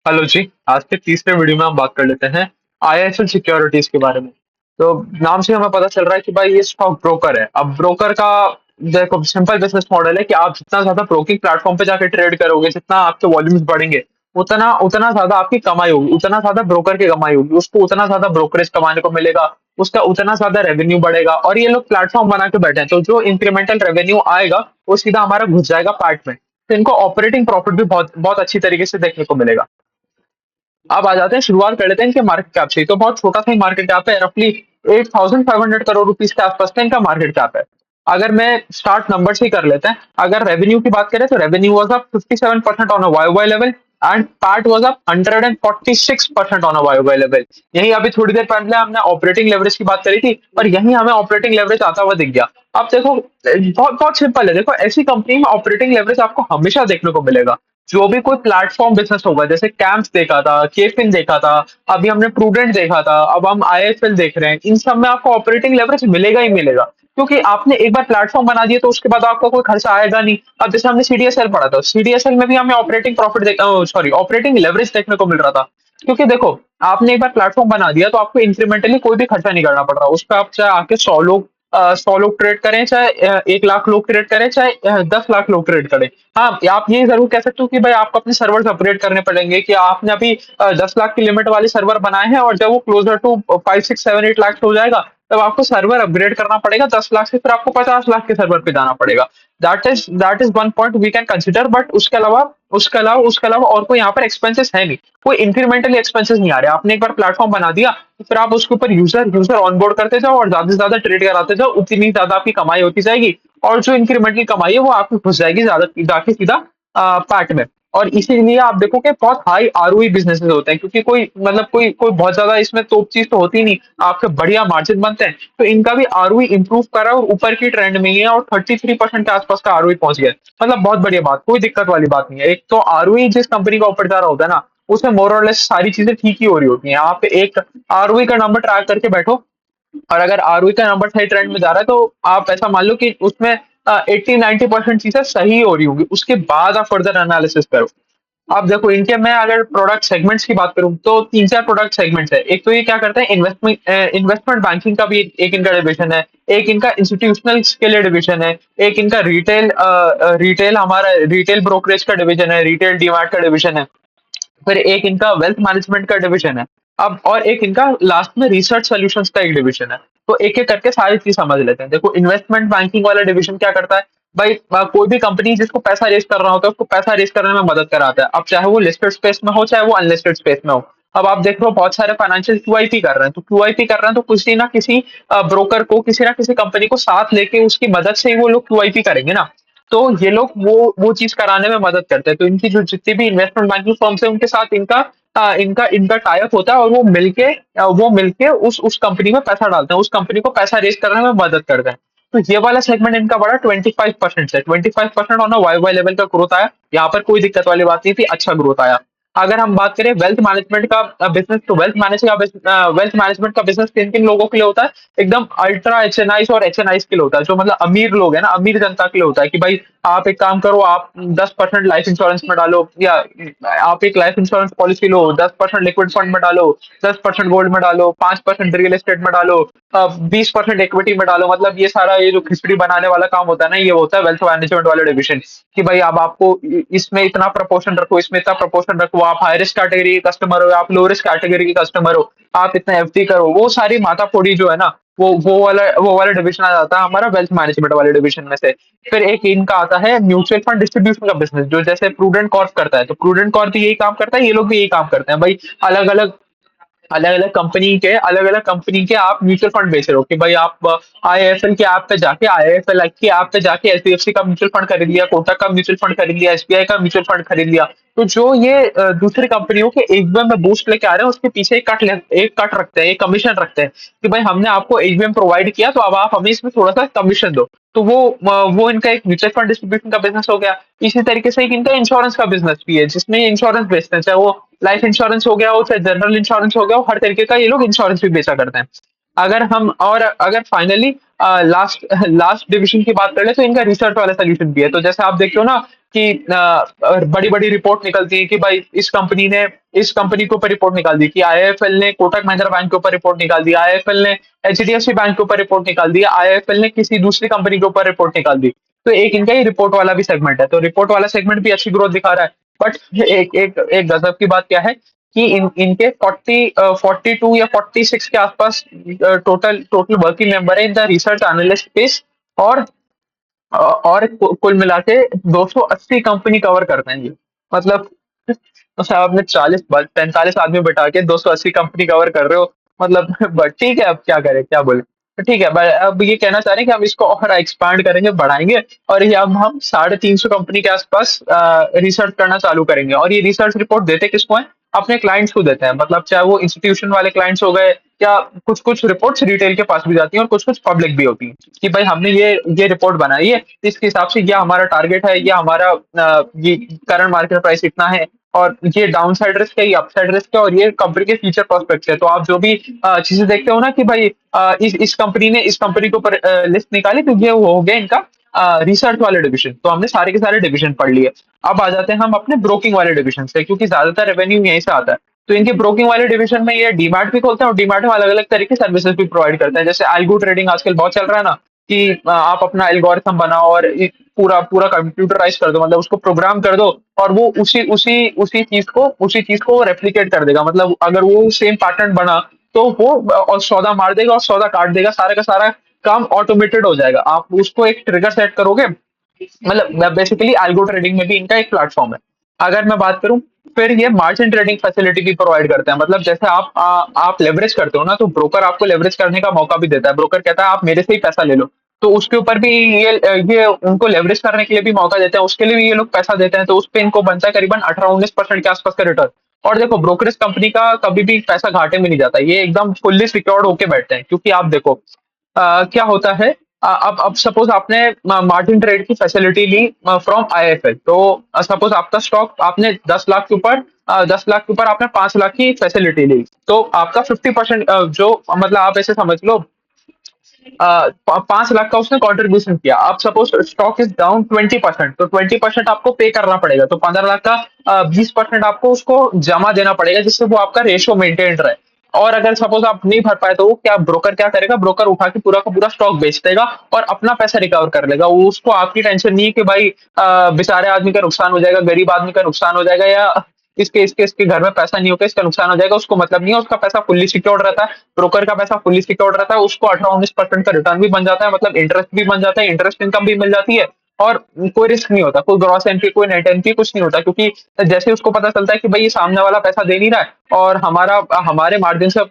Hello जी। आज के तीसरे वीडियो में हम बात कर लेते हैं आईएसएल सिक्योरिटीज के बारे में। तो नाम से हमें पता चल रहा है कि भाई ये स्टॉक ब्रोकर है। अब ब्रोकर का देखो सिंपल बिजनेस मॉडल है कि आप जितना ज्यादा ब्रोकिंग प्लेटफॉर्म पे जाकर ट्रेड करोगे, जितना आपके वॉल्यूम्स बढ़ेंगे, उतना उतना ज्यादा आपकी कमाई होगी, उतना ज्यादा ब्रोकर की कमाई होगी, उसको उतना ज्यादा ब्रोकरेज कमाने को मिलेगा, उसका उतना ज्यादा रेवेन्यू बढ़ेगा। और ये लोग प्लेटफॉर्म बना के बैठे हैं, तो जो इंक्रीमेंटल रेवेन्यू आएगा वो सीधा हमारा घुस जाएगा पार्ट में। तो इनको ऑपरेटिंग प्रॉफिट भी बहुत बहुत अच्छी तरीके से देखने को मिलेगा। अब आ जाते हैं, शुरुआत कर लेते हैं इनके मार्केट कैप से। तो बहुत छोटा सा ही मार्केट कैप है, रफली 8,500 करोड़ रुपीज के आसपास का इनका मार्केट कैप है। अगर मैं स्टार्ट नंबर से ही कर लेते हैं, अगर रेवेन्यू की बात करें तो revenue was up 57% on a Y level and PAT was up 146% on a Y level. यही अभी थोड़ी देर पहले हमने ऑपरेटिंग लेवरेज की बात करी थी, और यही हमें ऑपरेटिंग लेवरेज आता हुआ दिख गया। अब देखो बहुत बहुत सिंपल है। देखो ऐसी कंपनी में ऑपरेटिंग लेवरेज आपको हमेशा देखने को मिलेगा। जो भी कोई प्लेटफॉर्म बिजनेस होगा, जैसे कैंप्स देखा था, केफिन देखा था, अभी हमने प्रूडेंट देखा था, अब हम आईएफएल देख रहे हैं, इन सब में आपको ऑपरेटिंग लेवरेज मिलेगा ही मिलेगा। क्योंकि आपने एक बार प्लेटफॉर्म बना दिया तो उसके बाद आपका कोई खर्चा आएगा नहीं। अब जैसे हमने सीडीएसएल पढ़ा था, सीडीएसएल में भी हमें operating profit sorry operating leverage देखने को मिल रहा था। क्योंकि देखो आपने एक बार प्लेटफॉर्म बना दिया तो आपको इंक्रीमेंटली कोई भी खर्चा नहीं करना पड़ रहा। उस पर आप चाहे आके 100 लोग 100 लोग ट्रेड करें, चाहे 1 लाख लोग ट्रेड करें, चाहे 10 लाख लोग ट्रेड करें। हाँ, आप ये जरूर कह सकते हो कि भाई आपको अपने सर्वर्स अपग्रेड करने पड़ेंगे, कि आपने अभी 10 लाख की लिमिट वाले सर्वर बनाए हैं, और जब वो क्लोजर टू 5, 6, 7, 8 लाख हो जाएगा तब आपको सर्वर अपग्रेड करना पड़ेगा 10 लाख से, फिर आपको 50 लाख के सर्वर पे जाना पड़ेगा। That is one point we can consider. But उसके अलावा और कोई यहाँ पर एक्सपेंसेस है नहीं। कोई इंक्रीमेंटली एक्सपेंसेस नहीं आ रहे। आपने एक बार प्लेटफॉर्म बना दिया तो फिर आप उसके ऊपर यूजर यूजर ऑनबोर्ड करते जाओ और ज्यादा से ज्यादा ट्रेड कराते जाओ, उतनी ज्यादा आपकी कमाई होती जाएगी। और जो इंक्रीमेंटल कमाई है वो आपकी घुस जाएगी ज्यादा जाके सीधा पैट में। और इसीलिए आप देखोगे बहुत हाई आरओई बिजनेसेस होते हैं, क्योंकि कोई मतलब कोई बहुत ज्यादा इसमें तोप चीज तो होती नहीं, आपके बढ़िया मार्जिन बनते हैं। तो इनका भी आरओई इंप्रूव करा और ऊपर की ट्रेंड में ही है, और 33% के आसपास का आरओई पहुंच गया। मतलब बहुत बढ़िया बात, कोई दिक्कत वाली बात नहीं है। एक तो आरओई जिस कंपनी का ऊपर जा रहा होता है ना, उसमें मोर और लेस सारी चीजें ठीक ही हो रही होती हैं। आप एक आरओई का नंबर ट्रैक करके बैठो, और अगर आरओई का नंबर सही ट्रेंड में जा रहा है तो आप ऐसा मान लो कि उसमें 80-90% चीजें सही हो रही होंगी, उसके बाद आप फर्दर एनालिसिस करो। अब देखो इनके, मैं अगर प्रोडक्ट सेगमेंट्स की बात करूं तो तीन चार प्रोडक्ट सेगमेंट्स है। एक तो ये क्या करते हैं, इन्वेस्टमेंट बैंकिंग का भी एक इनका डिवीजन है। एक इनका इंस्टीट्यूशनल के लिए डिवीजन है। एक इनका रिटेल हमारा रिटेल ब्रोकरेज का डिवीजन है, रिटेल डीमैट का डिवीजन है। फिर एक इनका वेल्थ मैनेजमेंट का डिवीजन है। अब और एक इनका लास्ट में रिसर्च सॉल्यूशंस का एक डिवीजन है। तो एक एक करके सारी चीज समझ लेते हैं। देखो इन्वेस्टमेंट बैंकिंग वाला डिवीजन क्या करता है, भाई कोई भी कंपनी जिसको पैसा रेज करना होता है उसको पैसा रेज करने में मदद कराता है। अब चाहे वो लिस्टेड स्पेस में हो, चाहे वो अनलिस्टेड स्पेस में हो। अब आप देख रहे हो बहुत सारे फाइनेंशियल क्यूआईपी कर रहे हैं, तो क्यूआईपी कर रहे हैं तो किसी ना किसी ब्रोकर को, किसी ना किसी कंपनी को साथ लेके उसकी मदद से ही वो लोग क्यूआईपी करेंगे ना। तो ये लोग वो चीज कराने में मदद करते हैं। तो इनकी जो जितनी भी इन्वेस्टमेंट बैंकिंग फर्म्स है उनके साथ इनका टाई अप होता है, और वो मिलके उस कंपनी में पैसा डालते हैं, उस कंपनी को पैसा रेज करने में मदद करते हैं। तो ये वाला सेगमेंट इनका बड़ा 25% से 25% ऑन वाई लेवल का ग्रोथ आया। यहाँ पर कोई दिक्कत वाली बात नहीं थी, अच्छा ग्रोथ आया। अगर हम बात करें वेल्थ मैनेजमेंट का बिजनेस, तो वेल्थ मैनेजमेंट का बिजनेस किन किन लोगों के लिए होता है, एकदम अल्ट्रा एचएनआईस और एचएनआईस के लिए होता है। जो मतलब अमीर लोग है ना, अमीर जनता के लिए होता है कि भाई आप एक काम करो, आप 10% लाइफ इंश्योरेंस में डालो, या आप एक लाइफ इंश्योरेंस पॉलिसी लो, 10% लिक्विड फंड में डालो, 10% गोल्ड में डालो, 5% रियल एस्टेट में डालो, 20% इक्विटी में डालो। मतलब ये सारा ये जो खिचड़ी बनाने वाला काम होता है ना, ये होता है वेल्थ मैनेजमेंट वाले डिविजन। कि भाई अब आपको इसमें इतना प्रपोर्शन रखो, इसमें इतना प्रपोर्शन रखो, आप हाई रिस्क कैटेगरी के कस्टमर हो, आप लो रिस्क कैटेगरी के कस्टमर हो, आप इतना एफडी करो। वो सारी माताफोड़ी जो है ना, वो वाला डिवीजन आ जाता है हमारा वेल्थ मैनेजमेंट वाले डिवीजन में से। फिर एक इनका आता है म्यूचुअल फंड डिस्ट्रीब्यूशन का बिजनेस, जो जैसे प्रूडेंट कॉर्प करता है। तो प्रूडेंट कॉर्प भी यही काम करता है, ये लोग भी यही काम करते हैं भाई। अलग अलग अलग अलग कंपनी के आप म्यूचुअल फंड बेच रहे हो, कि भाई आप आईएफएल के ऐप पे जाके आईएफएल के ऐप पे जाके एचडीएफसी का म्यूचुअल फंड खरीद लिया, कोटक का म्यूचुअल फंड खरीद लिया, एसबीआई का म्यूचुअल फंड खरीद लिया। तो जो ये दूसरी कंपनियों के एचबीएम में बूस्ट लेके आ रहे हैं, उसके पीछे एक कट रखते हैं, एक कमीशन रखते हैं, कि भाई हमने आपको एचबीएम प्रोवाइड किया तो अब आप हमें इसमें थोड़ा सा कमीशन दो। तो वो इनका एक म्यूचुअल फंड डिस्ट्रीब्यूशन का बिजनेस हो गया। इसी तरीके से एक इनका इंश्योरेंस का बिजनेस भी है, जिसमें ये इंश्योरेंस बेचते हैं, चाहे वो लाइफ इंश्योरेंस हो गया हो, चाहे जनरल इंश्योरेंस हो गया हो, हर तरीके का ये लोग इंश्योरेंस भी बेचा करते हैं। अगर हम और अगर फाइनली लास्ट लास्ट डिवीजन की बात कर ले तो इनका रिसर्च वाला सोल्यूशन भी है। तो जैसे आप देखते हो ना कि बड़ी बड़ी रिपोर्ट निकलती है कि भाई इस कंपनी ने इस कंपनी के ऊपर रिपोर्ट निकाल दी, कि आईआईएफएल ने कोटक महिंद्रा बैंक के ऊपर रिपोर्ट निकाल दी, आईआईएफएल ने एचडीएफसी बैंक के ऊपर रिपोर्ट निकाल दी, आईआईएफएल ने किसी दूसरी कंपनी के ऊपर रिपोर्ट निकाल दी। तो एक इनका ही रिपोर्ट वाला भी सेगमेंट है, तो रिपोर्ट वाला सेगमेंट भी अच्छी ग्रोथ दिखा रहा है। बट एक एक एक गजब की बात क्या है कि इनके 42 या 46 के आसपास टोटल टोटल वर्किंग मेंबर है in the research analyst space. और कुल मिला के 280 कंपनी कवर करते हैं ये। मतलब तो साहब आपने 40 45 आदमी बैठा के 280 कंपनी कवर कर रहे हो। मतलब बट ठीक है, अब क्या करें, क्या बोले। तो ठीक है, बट अब ये कहना चाह रहे हैं कि हम इसको और एक्सपांड करेंगे, बढ़ाएंगे, और ये अब हम 350 कंपनी के आसपास रिसर्च करना चालू करेंगे। और ये रिसर्च रिपोर्ट देते किसको है? अपने क्लाइंट्स को देते हैं। मतलब चाहे वो इंस्टीट्यूशन वाले क्लाइंट्स हो गए, या कुछ कुछ रिपोर्ट्स रिटेल के पास भी जाती हैं, और कुछ कुछ पब्लिक भी होती हैं कि भाई हमने ये रिपोर्ट बनाई है, इसके हिसाब से ये हमारा टारगेट है, ये हमारा ये करंट मार्केट प्राइस इतना है, और ये डाउन साइड रिस्क है, ये अप साइड रिस्क है, और ये कंपनी के फ्यूचर प्रोस्पेक्ट है। तो आप जो भी चीजें देखते हो ना कि भाई इस कंपनी ने इस कंपनी के ऊपर लिस्ट निकाली, तो ये वो हो गया इनका रिसर्च वाले डिवीजन। तो हमने सारे के सारे डिवीजन पढ़ लिए। अब आ जाते हैं हम अपने ब्रोकिंग वाले डिवीजन से, क्योंकि ज्यादातर रेवेन्यू यहीं से आता है। तो इनके ब्रोकिंग वाले डिवीजन में ये डीमैट भी खोलते हैं, और डीमैट में अलग अलग तरह की सर्विसेज भी प्रोवाइड करते हैं। जैसे एल्गो ट्रेडिंग आजकल बहुत चल रहा है ना, कि आप अपना एल्गोरिथम बनाओ और पूरा पूरा कंप्यूटराइज कर दो, मतलब उसको प्रोग्राम कर दो, और वो उसी चीज को रेप्लिकेट कर देगा। मतलब अगर वो सेम पैटर्न बना, तो वो और सौदा मार देगा और सौदा काट देगा, सारा का सारा काम ऑटोमेटेड हो जाएगा। आप उसको एक ट्रिगर सेट करोगे। मतलब बेसिकली एल्गो ट्रेडिंग में भी इनका एक प्लेटफॉर्म है। अगर मैं बात करूं, फिर ये मार्जिन ट्रेडिंग फैसिलिटी भी प्रोवाइड करते हैं। मतलब जैसे आप लेवरेज करते हो ना, तो ब्रोकर आपको लेवरेज करने का मौका भी देता है। ब्रोकर कहता है आप मेरे से ही पैसा ले लो, तो उसके ऊपर भी ये उनको लेवरेज करने के लिए भी मौका देते हैं, उसके लिए भी ये लोग पैसा देते हैं। तो उस पे इनको बनता है करीबन 18-19% के आसपास का रिटर्न। और देखो, ब्रोकरेज कंपनी का कभी भी पैसा घाटे में नहीं जाता, ये एकदम फुल्ली सिक्योर्ड होके बैठते हैं। क्योंकि आप देखो क्या होता है, अब सपोज आपने मार्जिन ट्रेड की फैसिलिटी ली फ्रॉम आईएफएल। तो सपोज आपका स्टॉक आपने 10 लाख के ऊपर 10 लाख के ऊपर आपने 5 लाख की फैसिलिटी ली, तो आपका 50% जो मतलब आप ऐसे समझ लो 5 लाख का उसने कंट्रीब्यूशन किया। अब सपोज स्टॉक इज डाउन 20%, तो 20% आपको पे करना पड़ेगा। तो 15 लाख का 20% आपको उसको जमा देना पड़ेगा, जिससे वो आपका रेशियो मेंटेन रहे। और अगर सपोज आप नहीं भर पाए, तो वो क्या ब्रोकर क्या करेगा, ब्रोकर उठा के पूरा का पूरा स्टॉक बेच देगा और अपना पैसा रिकवर कर लेगा। वो उसको आपकी टेंशन नहीं है कि भाई बेचारे आदमी का नुकसान हो जाएगा, गरीब आदमी का नुकसान हो जाएगा, या इसके घर में पैसा नहीं होगा, इसका नुकसान हो जाएगा। उसको मतलब नहीं है, उसका पैसा फुल्ली सिक्योर्ड रहता है। ब्रोकर का पैसा फुल्ली सिक्योर्ड रहता है, उसको 18-19% का रिटर्न भी बन जाता है, मतलब इंटरेस्ट भी बन जाता है, इंटरेस्ट इनकम भी मिल जाती है। और कोई रिस्क नहीं होता, कोई ग्रॉस एनपी कोई नेट एनपी कुछ नहीं होता। क्योंकि जैसे उसको पता चलता है कि भाई ये सामने वाला पैसा दे नहीं रहा है, और हमारे मार्जिन से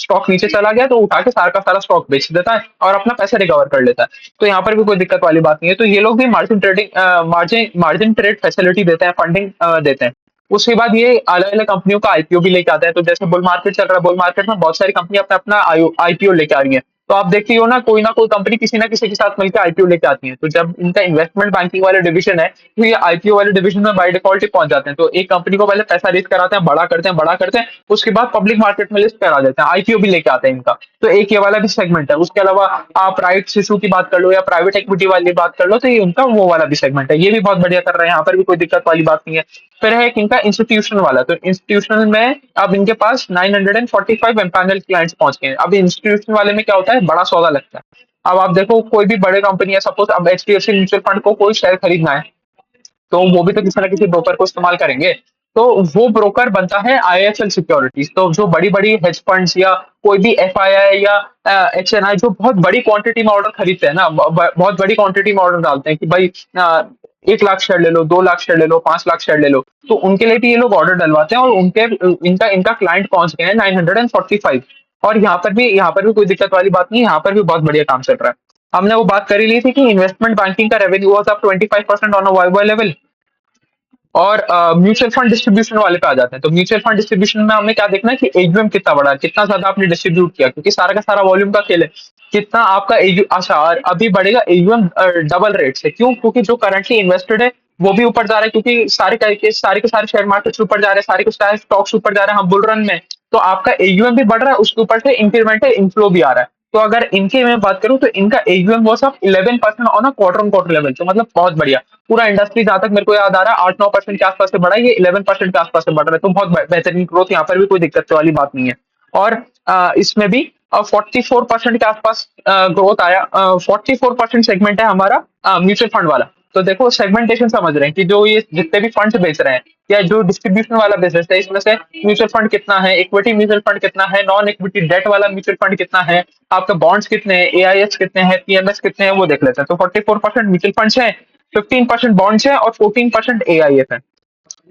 स्टॉक नीचे चला गया, तो उठा के सारा का सारा स्टॉक बेच देता है और अपना पैसा रिकवर कर लेता है। तो यहाँ पर भी कोई दिक्कत वाली बात नहीं है। तो ये लोग भी मार्जिन ट्रेड फैसिलिटी देते हैं, फंडिंग देते हैं। उसके बाद ये अलग अलग कंपनियों का आईपीओ भी लेके आता है। तो जैसे बुल मार्केट चल रहा है, बुल मार्केट में बहुत सारी कंपनी अपना अपना आईपीओ लेके आ रही है। तो आप देखती हो ना कोई कंपनी किसी ना किसी के साथ मिलकर आईपीओ लेके आती है। तो जब इनका इन्वेस्टमेंट बैंकिंग वाले डिवीजन है, तो ये आईपीओ वाले डिवीजन में बाय डिफॉल्ट ही पहुंच जाते हैं। तो एक कंपनी को पहले पैसा रेज कराते हैं, बड़ा करते हैं, उसके बाद पब्लिक मार्केट में लिस्ट करा देते हैं, आईपीओ भी लेके आते हैं इनका। तो एक ये वाला भी सेगमेंट है। उसके अलावा आप राइट इशू की बात कर लो या प्राइवेट इक्विटी वाली बात कर लो, तो ये उनका वो वाला भी सेगमेंट है। ये भी बहुत बढ़िया कर रहे हैं, यहाँ पर भी कोई दिक्कत वाली बात नहीं है। फिर है एक इनका इंस्टीट्यूशनल वाला। तो इंस्टीट्यूशनल में अब इनके पास 945 एम्पैनल क्लाइंट्स पहुंच गए हैं। अब इंस्टीट्यूशनल वाले में क्या होता है, बड़ा सौदा लगता है। अब आप देखो, कोई भी बड़े कंपनी है, सपोज अब एचडीएफसी म्यूचुअल फंड को कोई शेयर खरीदना है, तो वो भी तो किसी ना किसी ब्रोकर को इस्तेमाल करेंगे। तो वो ब्रोकर बनता है आईएफएल सिक्योरिटीज। तो जो बड़ी बड़ी हेज फंड्स या कोई भी एफआईआई या एचएनआई जो बहुत बड़ी क्वांटिटी में ऑर्डर खरीदते हैं ना, बहुत बड़ी क्वांटिटी में ऑर्डर डालते हैं कि भाई 1 लाख शेयर ले लो, 2 लाख शेयर ले लो, 5 लाख शेयर ले लो। तो उनके लिए भी ये लोग ऑर्डर डलवाते हैं, और उनके इनका इनका क्लाइंट पहुंच गए हैं 945। और यहाँ पर भी कोई दिक्कत वाली बात नहीं है, यहाँ पर भी बहुत बढ़िया काम चल रहा है। हमने वो बात कर ही ली थी कि इन्वेस्टमेंट बैंकिंग का revenue was up 25% on a Y level. और म्यूचुअल फंड डिस्ट्रीब्यूशन वाले पे आ जाते हैं। तो म्यूचुअल फंड डिस्ट्रीब्यूशन में हमें क्या देखना है कि एयूएम कितना बड़ा है, कितना ज्यादा आपने डिस्ट्रीब्यूट किया, क्योंकि सारा का सारा वॉल्यूम का खेल है। कितना आपका एयू अच्छा, और अभी बढ़ेगा एयूएम डबल रेट से। क्यों? क्योंकि जो करंटली इन्वेस्टेड है वो भी ऊपर जा रहा है, क्योंकि सारे के सारे शेयर मार्केट ऊपर जा रहे हैं, सारे के सारे स्टॉक्स ऊपर जा रहे हैं, हम बुल रन में। तो आपका एयूएम भी बढ़ रहा है, उसके ऊपर से इंक्रीमेंटल इनफ्लो भी आ रहा है। तो अगर इनकी मैं बात करूं तो इनका AUM was of 11% on a quarter on quarter level, तो मतलब बहुत बढ़िया। पूरा इंडस्ट्री जहां तक मेरे को याद आ रहा है 8-9% के आसपास से बढ़ा है, ये 11% के आसपास से बढ़ रहा है, तो बहुत बेहतरीन ग्रोथ, यहाँ पर भी कोई दिक्कत वाली बात नहीं है। और इसमें भी 44% के आसपास ग्रोथ आया। 44% सेगमेंट है हमारा म्यूचुअल फंड वाला। तो देखो सेगमेंटेशन समझ रहे हैं कि जो ये जितने भी फंड बेच रहे हैं या जो डिस्ट्रीब्यूशन वाला बिजनेस है, इसमें से म्यूचुअल फंड कितना है, इक्विटी म्यूचुअल फंड कितना है, नॉन इक्विटी डेट वाला म्यूचुअल फंड कितना है, आपके बॉन्ड्स कितने हैं, एआईएस कितने हैं, पीएमएस कितने हैं, वो देख लेते हैं। तो 44% म्यूचुअल फंड्स है, 15% बॉन्ड्स है और 14% एआईएफ है।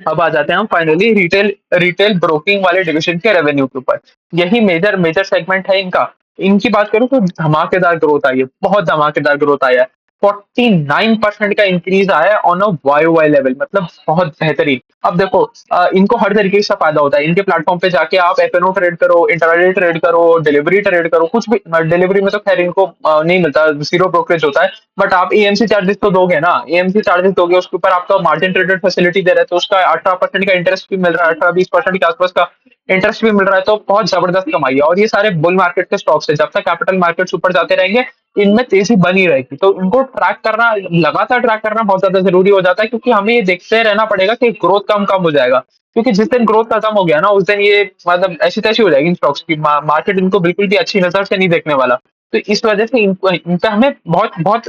अब आ जाते हैं हम फाइनली रिटेल रिटेल ब्रोकिंग वाले डिविजन के रेवेन्यू के ऊपर। यही मेजर मेजर सेगमेंट है इनका। इनकी बात करूं तो धमाकेदार ग्रोथ आई है, बहुत धमाकेदार ग्रोथ आया है। 49% का इंक्रीज आया है on a Y Y level, मतलब बहुत बेहतरीन। अब देखो इनको हर तरीके से फायदा होता है। इनके प्लेटफॉर्म पे जाके आप एफएनओ ट्रेड करो, इंट्राडे ट्रेड करो, डिलीवरी ट्रेड करो, कुछ भी। डिलीवरी में तो खैर इनको नहीं मिलता, जीरो ब्रोकरेज होता है। बट आप एएमसी चार्जेस तो दोगे ना, एएमसी चार्जेस दोगे, उसके ऊपर आपका मार्जिन ट्रेडेड फैसिलिटी दे रहे हैं, तो उसका 18% का इंटरेस्ट भी मिल रहा है, 18-20% के आसपास का इंटरेस्ट भी मिल रहा है, तो बहुत जबरदस्त कमाई है। और ये सारे बुल मार्केट के स्टॉक्स है, जब तक कैपिटल मार्केट्स ऊपर जाते रहेंगे इनमें तेजी बनी रहेगी। तो इनको ट्रैक करना, लगातार ट्रैक करना बहुत ज्यादा जरूरी हो जाता है, क्योंकि हमें ये देखते रहना पड़ेगा कि ग्रोथ कम कम हो जाएगा। क्योंकि जिस दिन ग्रोथ खत्म हो गया ना, उस दिन ये मतलब ऐसी तैसी हो जाएगी इन स्टॉक्स की, मार्केट इनको बिल्कुल भी अच्छी नजर से नहीं देखने वाला। तो इस वजह से इनका हमें बहुत बहुत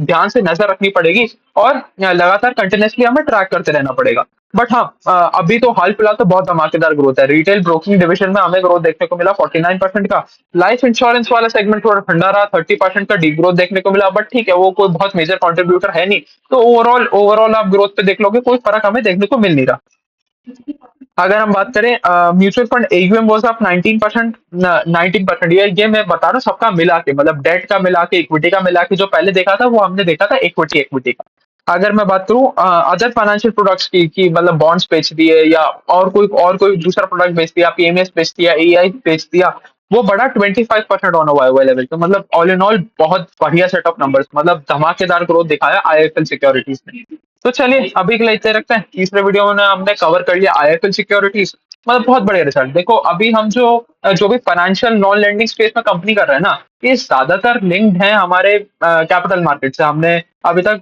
ध्यान से नजर रखनी पड़ेगी, और लगातार कंटिन्यूसली हमें ट्रैक करते रहना पड़ेगा। बट हाँ, अभी तो हाल फिलहाल तो बहुत धमाकेदार ग्रोथ है। रिटेल ब्रोकिंग डिविजन में हमें ग्रोथ देखने को मिला 49% का। लाइफ इंश्योरेंस वाला सेगमेंट थोड़ा ठंडा रहा, 30% का डी ग्रोथ देखने को मिला, बट ठीक है, वो कोई बहुत मेजर कंट्रीब्यूटर है नहीं। तो ओवरऑल ओवरऑल आप ग्रोथ पे देख लोगे, कोई फर्क हमें देखने को मिल नहीं रहा। अगर हम बात करें mutual fund AUM was of 19%। 19%, ये मैं बता रहा हूँ सबका मिला के, मतलब डेट का मिला के, इक्विटी का मिला के। जो पहले देखा था वो हमने देखा था इक्विटी इक्विटी का। अगर मैं बात करूं अदर फाइनेंशियल प्रोडक्ट्स की मतलब बॉन्ड्स बेच दिए या और कोई दूसरा प्रोडक्ट बेच दिया, पीएमएस बेच दिया, एआई बेच दिया, वो बढ़ा 25% ऑन वाई वाई लेवल। तो मतलब ऑल इन ऑल बहुत बढ़िया सेट ऑफ नंबर्स, मतलब धमाकेदार ग्रोथ दिखाया आईएफएल सिक्योरिटीज ने। तो चलिए अभी के लिए इतने रखते हैं। तीसरे वीडियो में हमने कवर कर लिया आईएफएल सिक्योरिटीज, मतलब बहुत बढ़िया रिजल्ट। देखो अभी हम जो भी फाइनेंशियल नॉन लैंडिंग स्पेस में कंपनी कर रहे हैं ना, ये ज्यादातर लिंक्ड है हमारे कैपिटल मार्केट से। हमने अभी तक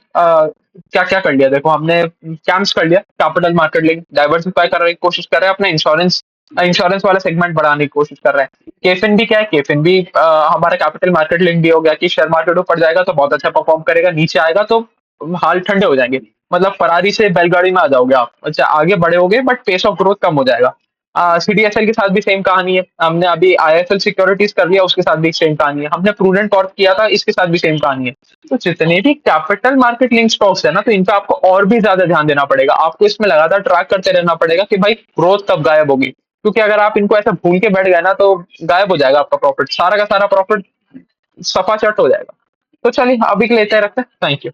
क्या क्या कर लिया, देखो हमने कैंप्स कर लिया, कैपिटल मार्केट लिंक डाइवर्सिफाई करने की कोशिश कर रहे हैं, अपने इंश्योरेंस इंश्योरेंस वाला सेगमेंट बढ़ाने की कोशिश कर रहे हैं। केफिन भी क्या है, केफिन भी हमारा कैपिटल मार्केट लिंक भी हो गया कि शेयर मार्केट ऊपर जाएगा तो बहुत अच्छा परफॉर्म करेगा, नीचे आएगा तो हाल ठंडे हो जाएंगे। मतलब फरारी से बैलगाड़ी में आ जाओगे आप, अच्छा आगे बढ़े होगे बट पेस ऑफ ग्रोथ कम हो जाएगा। सीडीएसएल के साथ भी सेम कहानी है। हमने अभी आईएफएल सिक्योरिटीज कर लिया, उसके साथ भी सेम कहानी है। हमने प्रूडेंट कॉर्प किया था, इसके साथ भी सेम कहानी है। तो जितने भी कैपिटल मार्केट लिंक स्टॉक्स है ना, तो इन पे आपको और भी ज्यादा ध्यान देना पड़ेगा। आपको इसमें लगातार ट्रैक करते रहना पड़ेगा कि भाई ग्रोथ कब गायब होगी, क्योंकि अगर आप इनको ऐसा भूल के बैठ गए ना, तो गायब हो जाएगा आपका प्रॉफिट, सारा का सारा प्रॉफिट सफा चट हो जाएगा। तो चलिए अभी के लिए इतना ही रखते हैं। Thank you.